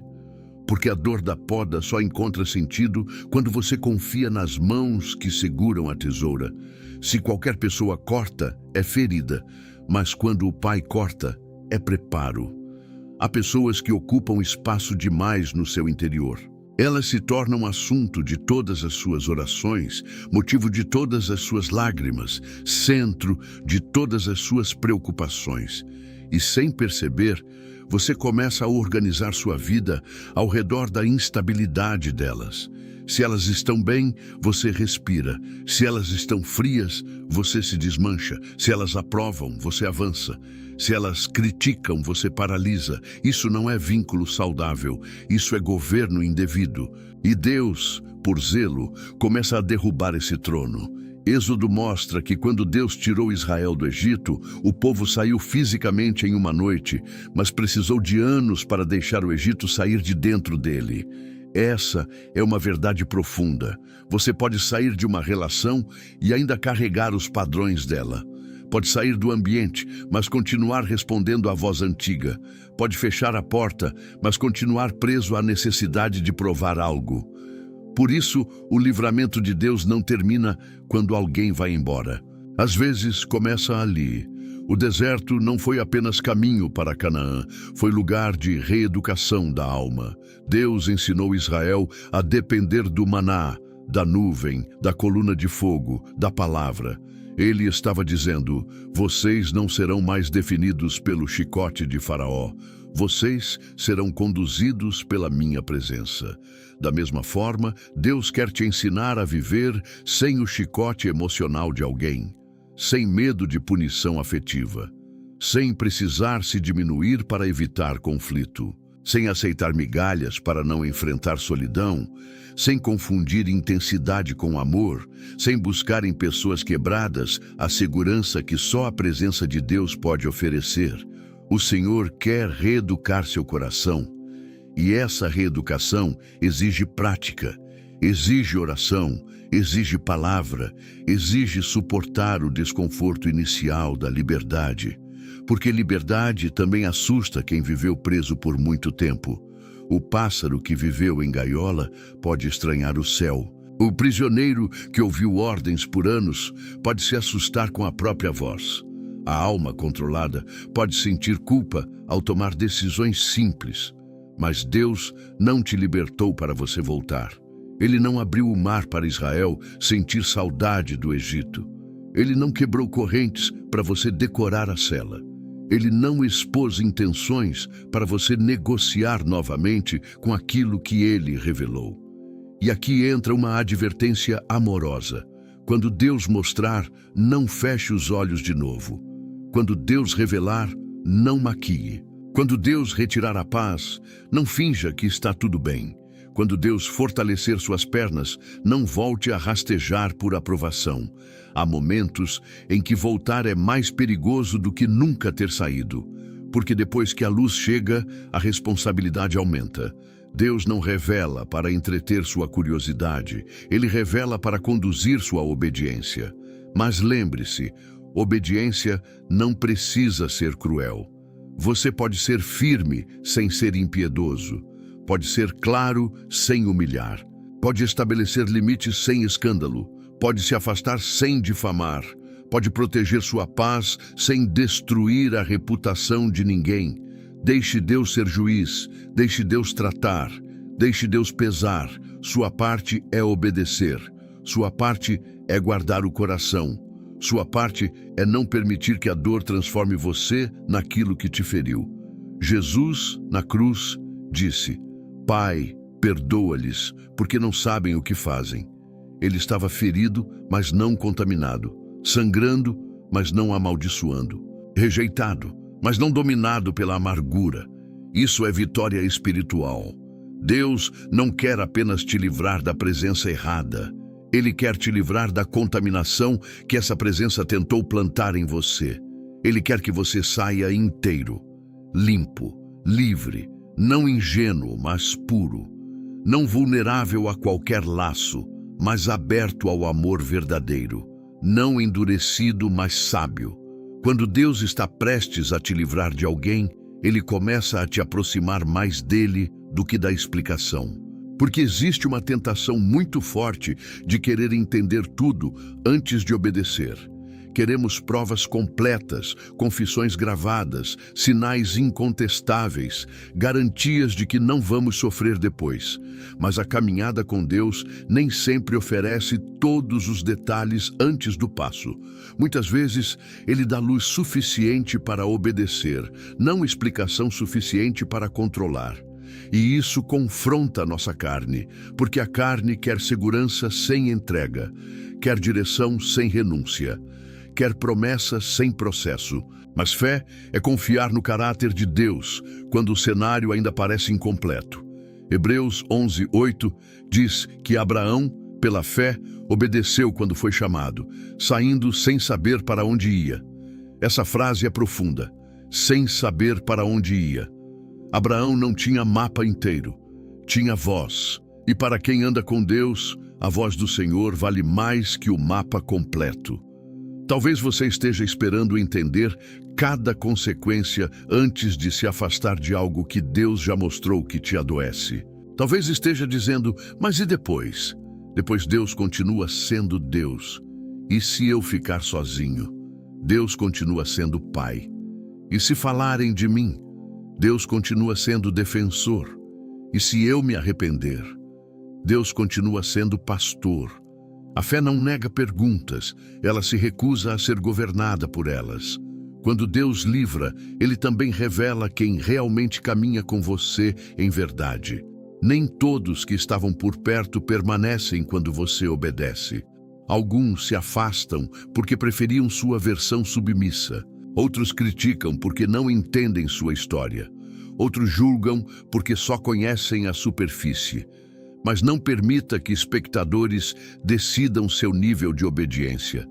Speaker 1: Porque a dor da poda só encontra sentido quando você confia nas mãos que seguram a tesoura. Se qualquer pessoa corta, é ferida, mas quando o Pai corta, é preparo. Há pessoas que ocupam espaço demais no seu interior. Elas se tornam assunto de todas as suas orações, motivo de todas as suas lágrimas, centro de todas as suas preocupações. E sem perceber, você começa a organizar sua vida ao redor da instabilidade delas. Se elas estão bem, você respira. Se elas estão frias, você se desmancha. Se elas aprovam, você avança. Se elas criticam, você paralisa. Isso não é vínculo saudável, isso é governo indevido. E Deus, por zelo, começa a derrubar esse trono. Êxodo mostra que quando Deus tirou Israel do Egito, o povo saiu fisicamente em uma noite, mas precisou de anos para deixar o Egito sair de dentro dele. Essa é uma verdade profunda. Você pode sair de uma relação e ainda carregar os padrões dela. Pode sair do ambiente, mas continuar respondendo à voz antiga. Pode fechar a porta, mas continuar preso à necessidade de provar algo. Por isso, o livramento de Deus não termina quando alguém vai embora. Às vezes, começa ali. O deserto não foi apenas caminho para Canaã, foi lugar de reeducação da alma. Deus ensinou Israel a depender do maná, da nuvem, da coluna de fogo, da palavra. Ele estava dizendo: vocês não serão mais definidos pelo chicote de Faraó. Vocês serão conduzidos pela minha presença. Da mesma forma, Deus quer te ensinar a viver sem o chicote emocional de alguém, sem medo de punição afetiva, sem precisar se diminuir para evitar conflito, sem aceitar migalhas para não enfrentar solidão, sem confundir intensidade com amor, sem buscar em pessoas quebradas a segurança que só a presença de Deus pode oferecer. O Senhor quer reeducar seu coração. E essa reeducação exige prática, exige oração, exige palavra, exige suportar o desconforto inicial da liberdade. Porque liberdade também assusta quem viveu preso por muito tempo. O pássaro que viveu em gaiola pode estranhar o céu. O prisioneiro que ouviu ordens por anos pode se assustar com a própria voz. A alma controlada pode sentir culpa ao tomar decisões simples. Mas Deus não te libertou para você voltar. Ele não abriu o mar para Israel sentir saudade do Egito. Ele não quebrou correntes para você decorar a cela. Ele não expôs intenções para você negociar novamente com aquilo que ele revelou. E aqui entra uma advertência amorosa. Quando Deus mostrar, não feche os olhos de novo. Quando Deus revelar, não maquie. Quando Deus retirar a paz, não finja que está tudo bem. Quando Deus fortalecer suas pernas, não volte a rastejar por aprovação. Há momentos em que voltar é mais perigoso do que nunca ter saído, porque depois que a luz chega, a responsabilidade aumenta. Deus não revela para entreter sua curiosidade, Ele revela para conduzir sua obediência. Mas lembre-se, obediência não precisa ser cruel. Você pode ser firme sem ser impiedoso. Pode ser claro sem humilhar. Pode estabelecer limites sem escândalo. Pode se afastar sem difamar. Pode proteger sua paz sem destruir a reputação de ninguém. Deixe Deus ser juiz. Deixe Deus tratar. Deixe Deus pesar. Sua parte é obedecer. Sua parte é guardar o coração. Sua parte é não permitir que a dor transforme você naquilo que te feriu. Jesus, na cruz, disse: Pai, perdoa-lhes, porque não sabem o que fazem. Ele estava ferido, mas não contaminado, sangrando, mas não amaldiçoando, rejeitado, mas não dominado pela amargura. Isso é vitória espiritual. Deus não quer apenas te livrar da presença errada. Ele quer te livrar da contaminação que essa presença tentou plantar em você. Ele quer que você saia inteiro, limpo, livre, não ingênuo, mas puro, não vulnerável a qualquer laço, mas aberto ao amor verdadeiro, não endurecido, mas sábio. Quando Deus está prestes a te livrar de alguém, Ele começa a te aproximar mais dele do que da explicação. Porque existe uma tentação muito forte de querer entender tudo antes de obedecer. Queremos provas completas, confissões gravadas, sinais incontestáveis, garantias de que não vamos sofrer depois. Mas a caminhada com Deus nem sempre oferece todos os detalhes antes do passo. Muitas vezes, Ele dá luz suficiente para obedecer, não explicação suficiente para controlar. E isso confronta a nossa carne, porque a carne quer segurança sem entrega, quer direção sem renúncia, quer promessa sem processo. Mas fé é confiar no caráter de Deus quando o cenário ainda parece incompleto. Hebreus 11:8 diz que Abraão, pela fé, obedeceu quando foi chamado, saindo sem saber para onde ia. Essa frase é profunda, sem saber para onde ia. Abraão não tinha mapa inteiro, tinha voz. E para quem anda com Deus, a voz do Senhor vale mais que o mapa completo. Talvez você esteja esperando entender cada consequência antes de se afastar de algo que Deus já mostrou que te adoece. Talvez esteja dizendo, mas e depois? Depois Deus continua sendo Deus. E se eu ficar sozinho? Deus continua sendo Pai. E se falarem de mim? Deus continua sendo defensor. E se eu me arrepender? Deus continua sendo pastor. A fé não nega perguntas, ela se recusa a ser governada por elas. Quando Deus livra, Ele também revela quem realmente caminha com você em verdade. Nem todos que estavam por perto permanecem quando você obedece. Alguns se afastam porque preferiam sua versão submissa. Outros criticam porque não entendem sua história. Outros julgam porque só conhecem a superfície. Mas não permita que espectadores decidam seu nível de obediência.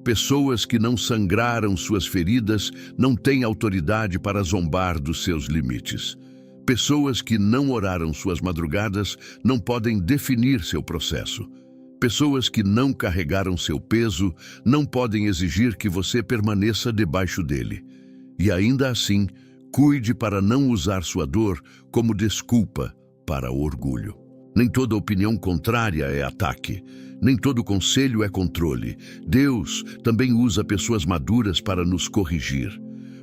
Speaker 1: Pessoas que não sangraram suas feridas não têm autoridade para zombar dos seus limites. Pessoas que não oraram suas madrugadas não podem definir seu processo. Pessoas que não carregaram seu peso não podem exigir que você permaneça debaixo dele. E ainda assim, cuide para não usar sua dor como desculpa para o orgulho. Nem toda opinião contrária é ataque. Nem todo conselho é controle. Deus também usa pessoas maduras para nos corrigir.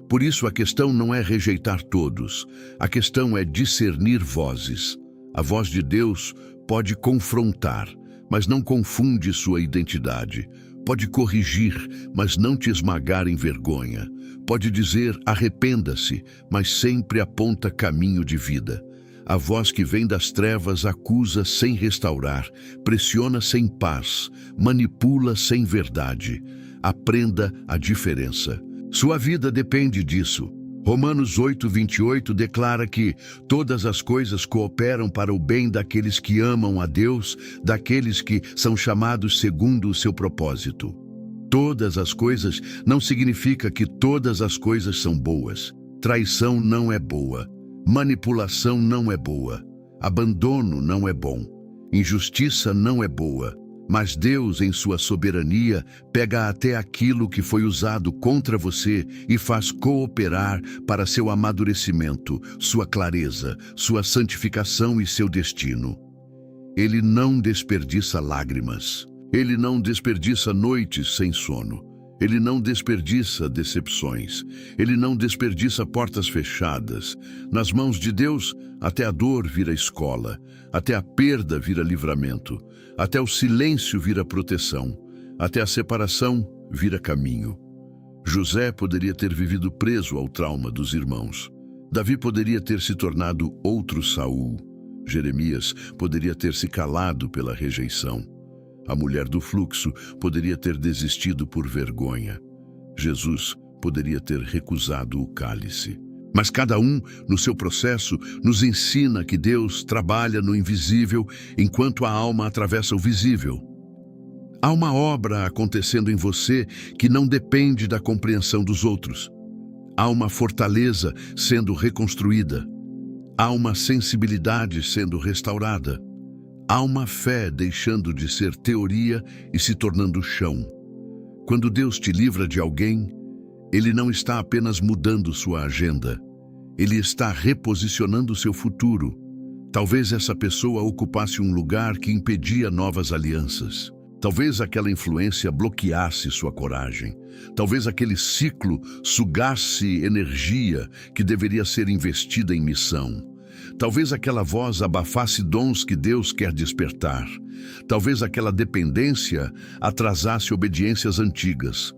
Speaker 1: Por isso a questão não é rejeitar todos. A questão é discernir vozes. A voz de Deus pode confrontar, mas não confunde sua identidade. Pode corrigir, mas não te esmagar em vergonha. Pode dizer arrependa-se, mas sempre aponta caminho de vida. A voz que vem das trevas acusa sem restaurar, pressiona sem paz, manipula sem verdade. Aprenda a diferença. Sua vida depende disso. Romanos 8:28 declara que todas as coisas cooperam para o bem daqueles que amam a Deus, daqueles que são chamados segundo o seu propósito. Todas as coisas não significa que todas as coisas são boas. Traição não é boa. Manipulação não é boa. Abandono não é bom. Injustiça não é boa. Mas Deus, em sua soberania, pega até aquilo que foi usado contra você e faz cooperar para seu amadurecimento, sua clareza, sua santificação e seu destino. Ele não desperdiça lágrimas. Ele não desperdiça noites sem sono. Ele não desperdiça decepções. Ele não desperdiça portas fechadas. Nas mãos de Deus, até a dor vira escola, até a perda vira livramento, até o silêncio vira proteção, até a separação vira caminho. José poderia ter vivido preso ao trauma dos irmãos. Davi poderia ter se tornado outro Saul. Jeremias poderia ter se calado pela rejeição. A mulher do fluxo poderia ter desistido por vergonha. Jesus poderia ter recusado o cálice. Mas cada um, no seu processo, nos ensina que Deus trabalha no invisível enquanto a alma atravessa o visível. Há uma obra acontecendo em você que não depende da compreensão dos outros. Há uma fortaleza sendo reconstruída. Há uma sensibilidade sendo restaurada. Há uma fé deixando de ser teoria e se tornando chão. Quando Deus te livra de alguém, Ele não está apenas mudando sua agenda. Ele está reposicionando seu futuro. Talvez essa pessoa ocupasse um lugar que impedia novas alianças. Talvez aquela influência bloqueasse sua coragem. Talvez aquele ciclo sugasse energia que deveria ser investida em missão. Talvez aquela voz abafasse dons que Deus quer despertar. Talvez aquela dependência atrasasse obediências antigas.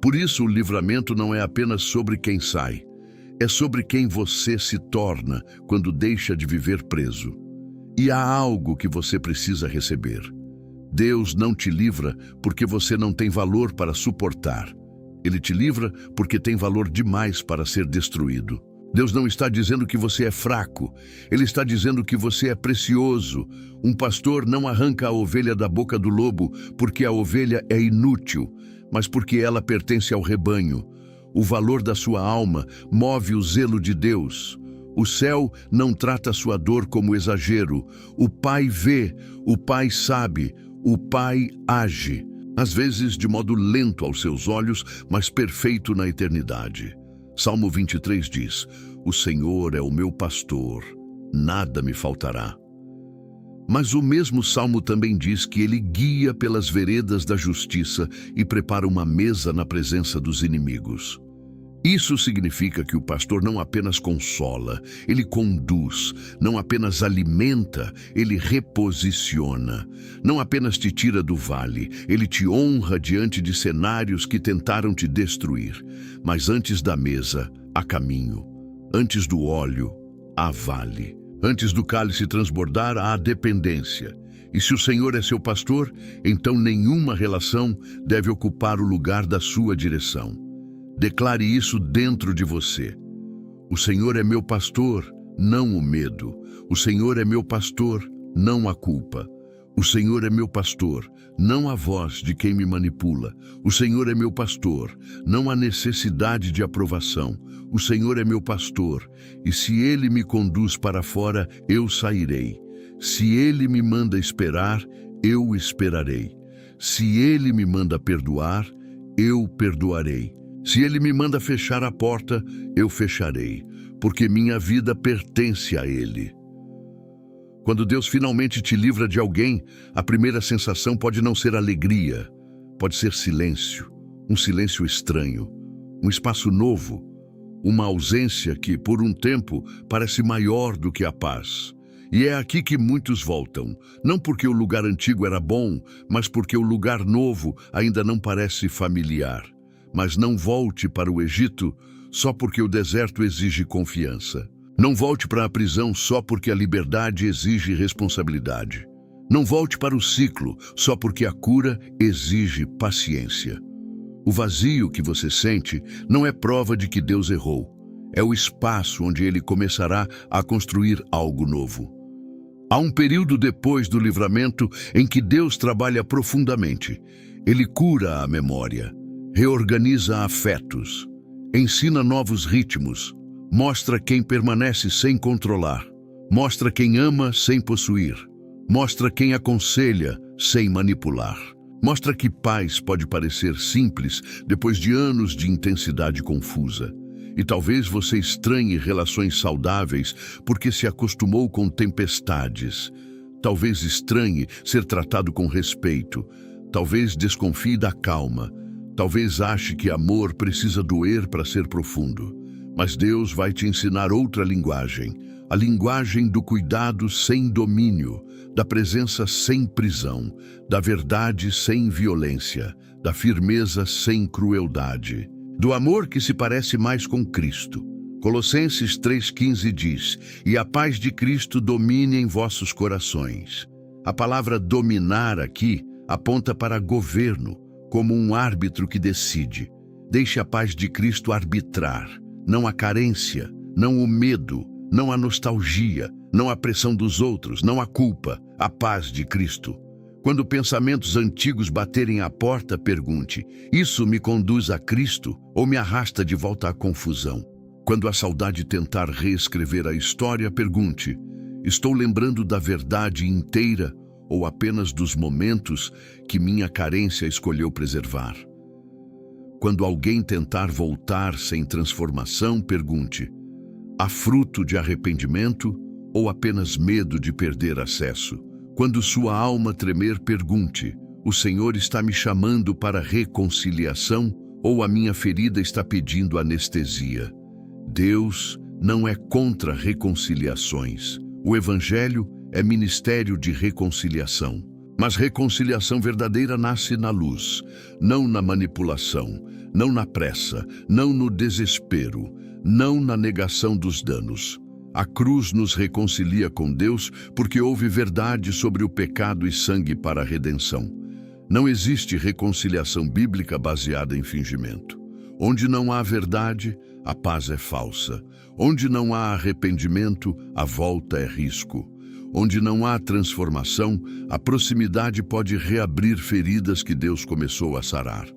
Speaker 1: Por isso, o livramento não é apenas sobre quem sai. É sobre quem você se torna quando deixa de viver preso. E há algo que você precisa receber. Deus não te livra porque você não tem valor para suportar. Ele te livra porque tem valor demais para ser destruído. Deus não está dizendo que você é fraco. Ele está dizendo que você é precioso. Um pastor não arranca a ovelha da boca do lobo porque a ovelha é inútil, mas porque ela pertence ao rebanho. O valor da sua alma move o zelo de Deus. O céu não trata sua dor como exagero. O Pai vê, o Pai sabe, o Pai age. Às vezes de modo lento aos seus olhos, mas perfeito na eternidade. Salmo 23 diz: "O Senhor é o meu pastor, nada me faltará." Mas o mesmo Salmo também diz que Ele guia pelas veredas da justiça e prepara uma mesa na presença dos inimigos. Isso significa que o pastor não apenas consola, ele conduz, não apenas alimenta, ele reposiciona. Não apenas te tira do vale, ele te honra diante de cenários que tentaram te destruir. Mas antes da mesa, há caminho. Antes do óleo, há vale. Antes do cálice transbordar, há dependência. E se o Senhor é seu pastor, então nenhuma relação deve ocupar o lugar da sua direção. Declare isso dentro de você. O Senhor é meu pastor, não o medo. O Senhor é meu pastor, não a culpa. O Senhor é meu pastor, não a voz de quem me manipula. O Senhor é meu pastor, não a necessidade de aprovação. O Senhor é meu pastor, e se Ele me conduz para fora, eu sairei. Se Ele me manda esperar, eu esperarei. Se Ele me manda perdoar, eu perdoarei. Se Ele me manda fechar a porta, eu fecharei, porque minha vida pertence a Ele. Quando Deus finalmente te livra de alguém, a primeira sensação pode não ser alegria, pode ser silêncio, um silêncio estranho, um espaço novo, uma ausência que, por um tempo, parece maior do que a paz. E é aqui que muitos voltam, não porque o lugar antigo era bom, mas porque o lugar novo ainda não parece familiar. Mas não volte para o Egito só porque o deserto exige confiança. Não volte para a prisão só porque a liberdade exige responsabilidade. Não volte para o ciclo só porque a cura exige paciência. O vazio que você sente não é prova de que Deus errou. É o espaço onde ele começará a construir algo novo. Há um período depois do livramento em que Deus trabalha profundamente. Ele cura a memória, reorganiza afetos, ensina novos ritmos, mostra quem permanece sem controlar, mostra quem ama sem possuir, mostra quem aconselha sem manipular. Mostra que paz pode parecer simples depois de anos de intensidade confusa. E talvez você estranhe relações saudáveis porque se acostumou com tempestades. Talvez estranhe ser tratado com respeito. Talvez desconfie da calma. Talvez ache que amor precisa doer para ser profundo. Mas Deus vai te ensinar outra linguagem. A linguagem do cuidado sem domínio, da presença sem prisão, da verdade sem violência, da firmeza sem crueldade, do amor que se parece mais com Cristo. Colossenses 3,15 diz: "E a paz de Cristo domine em vossos corações." A palavra dominar aqui aponta para governo, como um árbitro que decide. Deixe a paz de Cristo arbitrar, não a carência, não o medo, não a nostalgia, não a pressão dos outros, não a culpa, a paz de Cristo. Quando pensamentos antigos baterem à porta, pergunte: isso me conduz a Cristo ou me arrasta de volta à confusão? Quando a saudade tentar reescrever a história, pergunte: estou lembrando da verdade inteira ou apenas dos momentos que minha carência escolheu preservar? Quando alguém tentar voltar sem transformação, pergunte: há fruto de arrependimento ou apenas medo de perder acesso? Quando sua alma tremer, pergunte: o Senhor está me chamando para reconciliação ou a minha ferida está pedindo anestesia? Deus não é contra reconciliações. O Evangelho é ministério de reconciliação. Mas reconciliação verdadeira nasce na luz, não na manipulação, não na pressa, não no desespero, não na negação dos danos. A cruz nos reconcilia com Deus porque houve verdade sobre o pecado e sangue para a redenção. Não existe reconciliação bíblica baseada em fingimento. Onde não há verdade, a paz é falsa. Onde não há arrependimento, a volta é risco. Onde não há transformação, a proximidade pode reabrir feridas que Deus começou a sarar.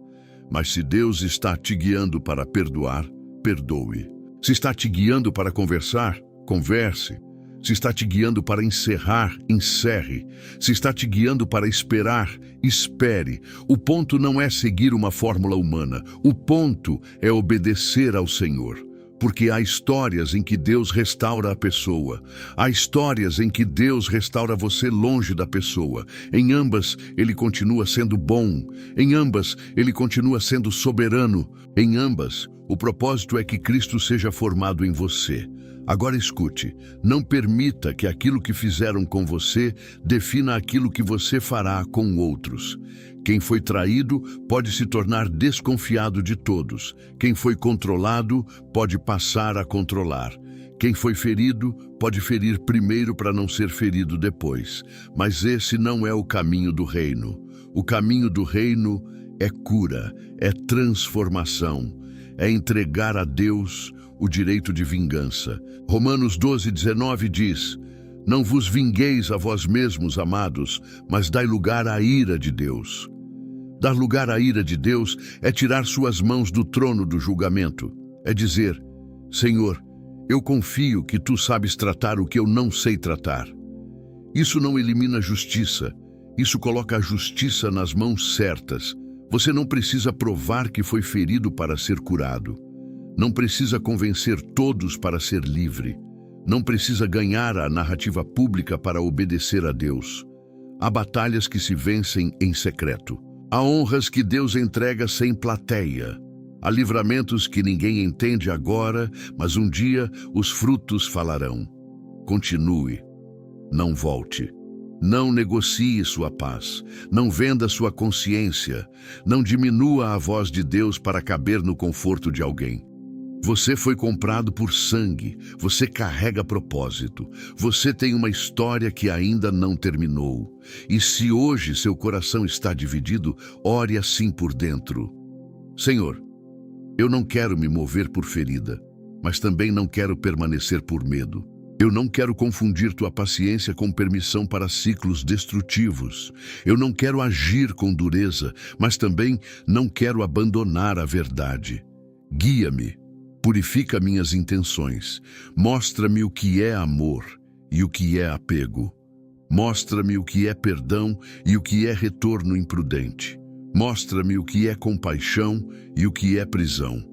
Speaker 1: Mas se Deus está te guiando para perdoar, perdoe. Se está te guiando para conversar, converse. Se está te guiando para encerrar, encerre. Se está te guiando para esperar, espere. O ponto não é seguir uma fórmula humana. O ponto é obedecer ao Senhor. Porque há histórias em que Deus restaura a pessoa. Há histórias em que Deus restaura você longe da pessoa. Em ambas, Ele continua sendo bom. Em ambas, Ele continua sendo soberano. Em ambas, o propósito é que Cristo seja formado em você. Agora escute, não permita que aquilo que fizeram com você defina aquilo que você fará com outros. Quem foi traído pode se tornar desconfiado de todos. Quem foi controlado pode passar a controlar. Quem foi ferido pode ferir primeiro para não ser ferido depois. Mas esse não é o caminho do reino. O caminho do reino é cura, é transformação, é entregar a Deus o direito de vingança. Romanos 12:19 diz: não vos vingueis a vós mesmos, amados, mas dai lugar à ira de Deus. Dar lugar à ira de Deus é tirar suas mãos do trono do julgamento. É dizer: Senhor, eu confio que tu sabes tratar o que eu não sei tratar. Isso não elimina a justiça. Isso coloca a justiça nas mãos certas. Você não precisa provar que foi ferido para ser curado. Não precisa convencer todos para ser livre. Não precisa ganhar a narrativa pública para obedecer a Deus. Há batalhas que se vencem em secreto. Há honras que Deus entrega sem plateia. Há livramentos que ninguém entende agora, mas um dia os frutos falarão. Continue. Não volte. Não negocie sua paz. Não venda sua consciência. Não diminua a voz de Deus para caber no conforto de alguém. Você foi comprado por sangue, você carrega propósito, você tem uma história que ainda não terminou. E se hoje seu coração está dividido, ore assim por dentro. Senhor, eu não quero me mover por ferida, mas também não quero permanecer por medo. Eu não quero confundir tua paciência com permissão para ciclos destrutivos. Eu não quero agir com dureza, mas também não quero abandonar a verdade. Guia-me, purifica minhas intenções, mostra-me o que é amor e o que é apego. Mostra-me o que é perdão e o que é retorno imprudente. Mostra-me o que é compaixão e o que é prisão.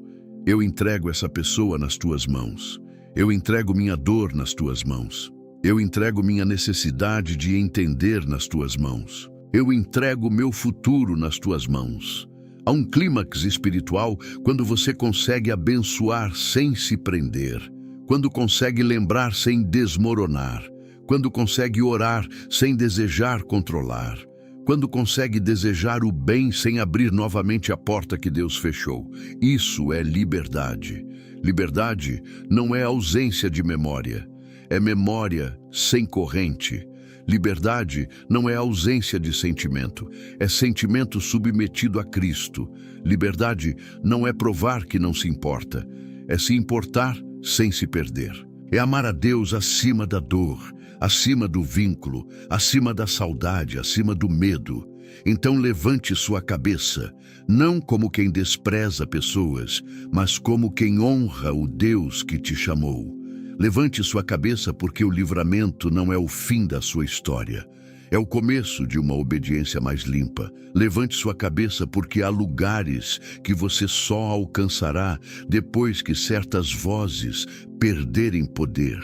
Speaker 1: Eu entrego essa pessoa nas tuas mãos. Eu entrego minha dor nas tuas mãos. Eu entrego minha necessidade de entender nas tuas mãos. Eu entrego meu futuro nas tuas mãos. Há um clímax espiritual quando você consegue abençoar sem se prender, quando consegue lembrar sem desmoronar, quando consegue orar sem desejar controlar, quando consegue desejar o bem sem abrir novamente a porta que Deus fechou. Isso é liberdade. Liberdade não é ausência de memória, é memória sem corrente. Liberdade não é ausência de sentimento, é sentimento submetido a Cristo. Liberdade não é provar que não se importa, é se importar sem se perder. É amar a Deus acima da dor, acima do vínculo, acima da saudade, acima do medo. Então levante sua cabeça, não como quem despreza pessoas, mas como quem honra o Deus que te chamou. Levante sua cabeça porque o livramento não é o fim da sua história. É o começo de uma obediência mais limpa. Levante sua cabeça porque há lugares que você só alcançará depois que certas vozes perderem poder.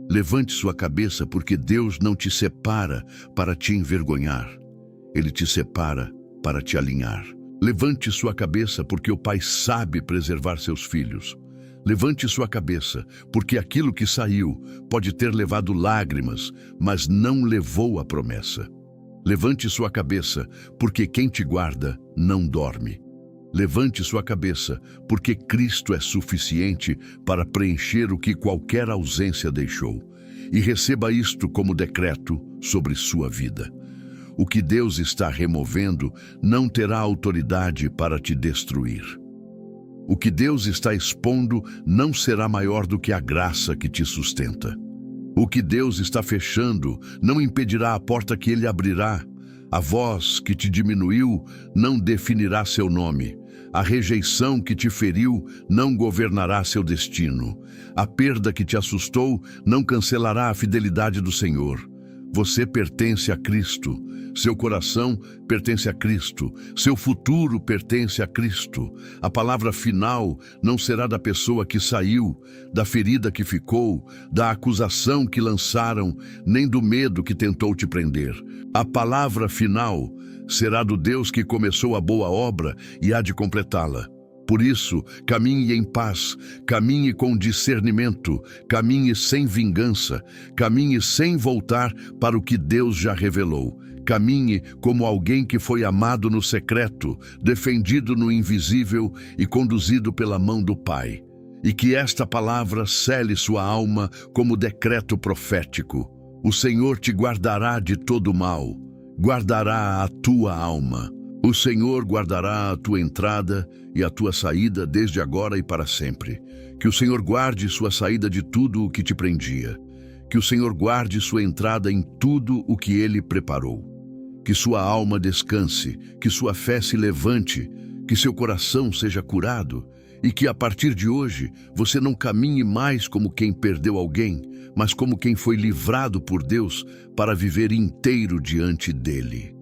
Speaker 1: Levante sua cabeça porque Deus não te separa para te envergonhar. Ele te separa para te alinhar. Levante sua cabeça porque o Pai sabe preservar seus filhos. Levante sua cabeça, porque aquilo que saiu pode ter levado lágrimas, mas não levou a promessa. Levante sua cabeça, porque quem te guarda não dorme. Levante sua cabeça, porque Cristo é suficiente para preencher o que qualquer ausência deixou. E receba isto como decreto sobre sua vida. O que Deus está removendo não terá autoridade para te destruir. O que Deus está expondo não será maior do que a graça que te sustenta. O que Deus está fechando não impedirá a porta que Ele abrirá. A voz que te diminuiu não definirá seu nome. A rejeição que te feriu não governará seu destino. A perda que te assustou não cancelará a fidelidade do Senhor. Você pertence a Cristo, seu coração pertence a Cristo, seu futuro pertence a Cristo. A palavra final não será da pessoa que saiu, da ferida que ficou, da acusação que lançaram, nem do medo que tentou te prender. A palavra final será do Deus que começou a boa obra e há de completá-la. Por isso, caminhe em paz, caminhe com discernimento, caminhe sem vingança, caminhe sem voltar para o que Deus já revelou. Caminhe como alguém que foi amado no secreto, defendido no invisível e conduzido pela mão do Pai. E que esta palavra cele sua alma como decreto profético. O Senhor te guardará de todo mal, guardará a tua alma. O Senhor guardará a tua entrada e a tua saída desde agora e para sempre. Que o Senhor guarde sua saída de tudo o que te prendia. Que o Senhor guarde sua entrada em tudo o que Ele preparou. Que sua alma descanse, que sua fé se levante, que seu coração seja curado e que a partir de hoje você não caminhe mais como quem perdeu alguém, mas como quem foi livrado por Deus para viver inteiro diante dEle.